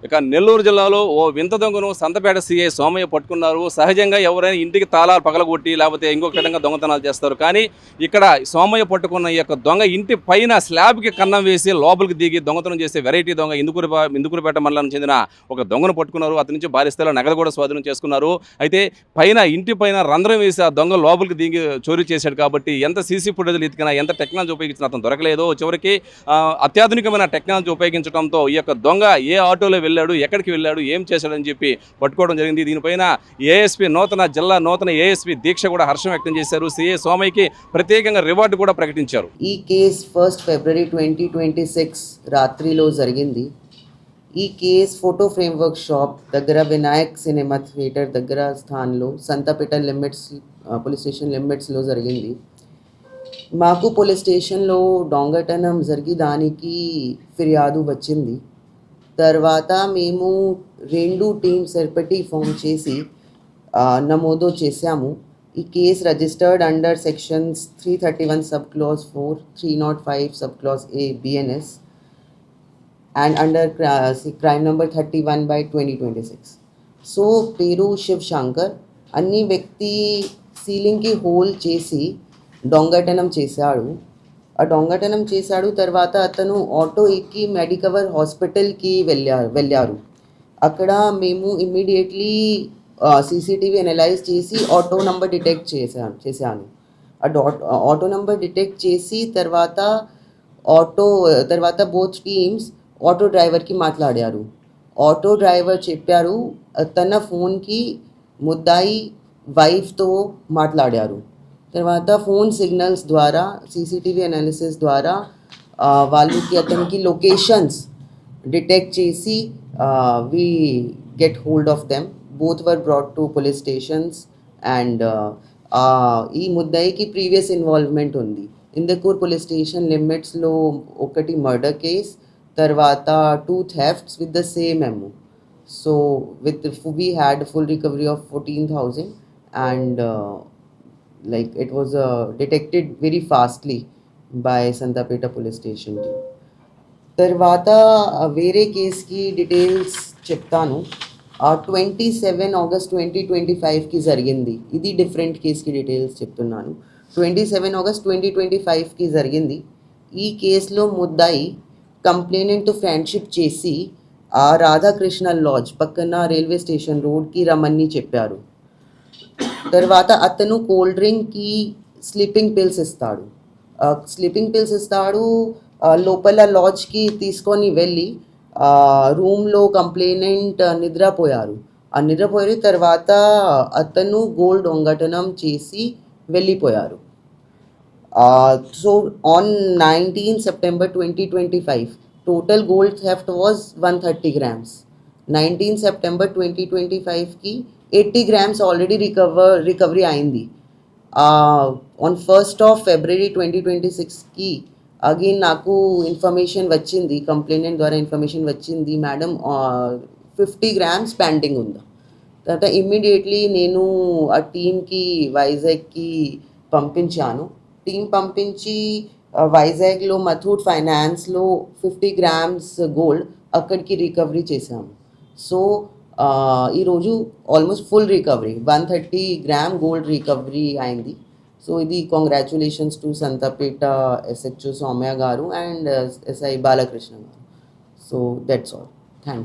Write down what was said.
ఇక నెల్లూరు జిల్లాలో ఓ వింత దొంగను సంతపేట సీఐ సోమయ్య పట్టుకున్నారు. సహజంగా ఎవరైనా ఇంటికి తాళాలు పగలగొట్టి లేకపోతే ఇంకొక విధంగా దొంగతనాలు చేస్తారు. కానీ ఇక్కడ సోమయ్య పట్టుకున్న ఈ యొక్క దొంగ ఇంటి పైన స్లాబ్కి కన్నం వేసి లోపలికి దిగి దొంగతనం చేసే వెరైటీ దొంగ ఇందుకూరుపేట మండలానికి చెందిన ఒక దొంగను పట్టుకున్నారు. అతని నుంచి భారీ స్థాయిలో నగదు కూడా స్వాధీనం చేసుకున్నారు. అయితే ఇంటి పైన రంధ్రం వేసి ఆ దొంగ లోపలికి దిగి చోరీ చేశాడు. కాబట్టి ఎంత సీసీ ఫుటేజ్లు ఎతికినా ఎంత టెక్నాలజీ ఉపయోగించినా అతను దొరకలేదు. చివరికి అత్యాధునికమైన టెక్నాలజీ ఉపయోగించడంతో ఈ యొక్క దొంగ ఏ ఆటోలో వెళ్ళాడు, ఎక్కడికి వెళ్ళాడు, ఏం చేశాడని చెప్పి పట్టుకోవడం జరిగింది. దీనిపైన నూతన ఏఎస్పీ దీక్ష కూడా హర్షం వ్యక్తం చేశారు. సిఐ సోమయ్యకి ప్రత్యేకంగా రివార్డు కూడా ప్రకటించారు. ఈ కేసు 1 ఫిబ్రవరి 2026 రాత్రిలో జరిగింది. ఈ కేసు ఫోటో ఫ్రేమ్వర్క్ షాప్ దగ్గర వినాయక్ సినిమా థియేటర్ దగ్గర స్థానంలో సంతపేట పోలీస్ స్టేషన్ లిమిట్స్లో జరిగింది. మాకు పోలీస్ స్టేషన్లో దొంగతనం జరిగి దానికి ఫిర్యాదు వచ్చింది. తర్వాత మేము 2 టీమ్స్ ఏర్పడి ఫామ్ చేసి నమోదు చేశాము. ఈ case registered under sections 331 sub clause 4, 305 sub clause A BNS and under crime number 31/2026. So పేరు శివ్ శంకర్. అన్ని వ్యక్తి సీలింగ్కి హోల్ చేసి దొంగతనం చేశాడు. తర్వాత అతను ఆటో ఎక్కి మెడికవర్ హాస్పిటల్కి వెళ్ళారు. అక్కడ మేము ఇమ్మీడియట్లీ సీసీటీవీ అనలైజ్ చేసి ఆటో నంబర్ డిటెక్ట్ చేశాను. ఆటో నంబర్ డిటెక్ట్ చేసి తర్వాత బోత్ టీమ్స్ ఆటో డ్రైవర్కి మాట్లాడారు. ఆటో డ్రైవర్ చెప్పారు తన ఫోన్కి ముద్దాయి వైఫ్తో మాట్లాడారు. తర్వాత ఫోన్ సిగ్నల్స్ ద్వారా సీసీటీవీ అనాలిసిస్ ద్వారా వాళ్ళకి అతనికి లొకేషన్స్ డిటెక్ట్ చేసి we get hold of them. Both were brought to police stations and ఈ ముద్దాయికి ప్రీవియస్ ఇన్వాల్వ్మెంట్ ఉంది. ఇందకూర్ పోలీస్ స్టేషన్ లిమిట్స్లో ఒకటి మర్డర్ కేస్, తర్వాత 2 thefts with the same MO. So we had full recovery of 14,000 and it was detected very fastly by Santapeta police station team. తర్వాత వేరే కేసుకి details చెప్తాను. 27 August 2025కి జరిగింది. ఇది డిఫరెంట్ కేసుకి డీటెయిల్స్ చెప్తున్నాను. 27 ఆగస్ట్ 2025కి జరిగింది. ఈ కేసులో ముద్దాయి కంప్లైనెంట్ ఫ్రెండ్షిప్ చేసి రాధాకృష్ణ లాడ్జ్ పక్కన రైల్వే స్టేషన్ రోడ్కి రమ్మని చెప్పారు. తర్వాత అతను కోల్డ్ డ్రింక్కి స్లీపింగ్ పిల్స్ ఇస్తాడు. లోపల లాడ్జ్కి తీసుకొని వెళ్ళి రూమ్లో కంప్లైనెంట్ నిద్రపోయారు. తర్వాత అతను గోల్డ్ దొంగతనం చేసి వెళ్ళిపోయారు. So on 19 September 2025 total gold theft was 130 grams. 19 September 2025కి 80 grams ఆల్రెడీ రికవరీ అయింది. ఆన్ 1st ఫిబ్రవరి 2026కి అగైన్ నాకు ఇన్ఫర్మేషన్ వచ్చింది, కంప్లైనెంట్ ద్వారా ఇన్ఫర్మేషన్ వచ్చింది, మేడం 50 grams పెండింగ్ ఉందా. తర్వాత ఇమ్మీడియట్లీ నేను ఆ టీమ్కి వైజాగ్కి పంపించాను. టీం పంపించి వైజాగ్లో మథూట్ ఫైనాన్స్లో 50 grams గోల్డ్ అక్కడికి రికవరీ చేశాము. సో ఈరోజు almost full recovery 130 gram gold recovery అయింది. సో ఇది congratulations to Santhapeta SHO Soumya గారు అండ్ SI బాలకృష్ణ గారు. So that's all.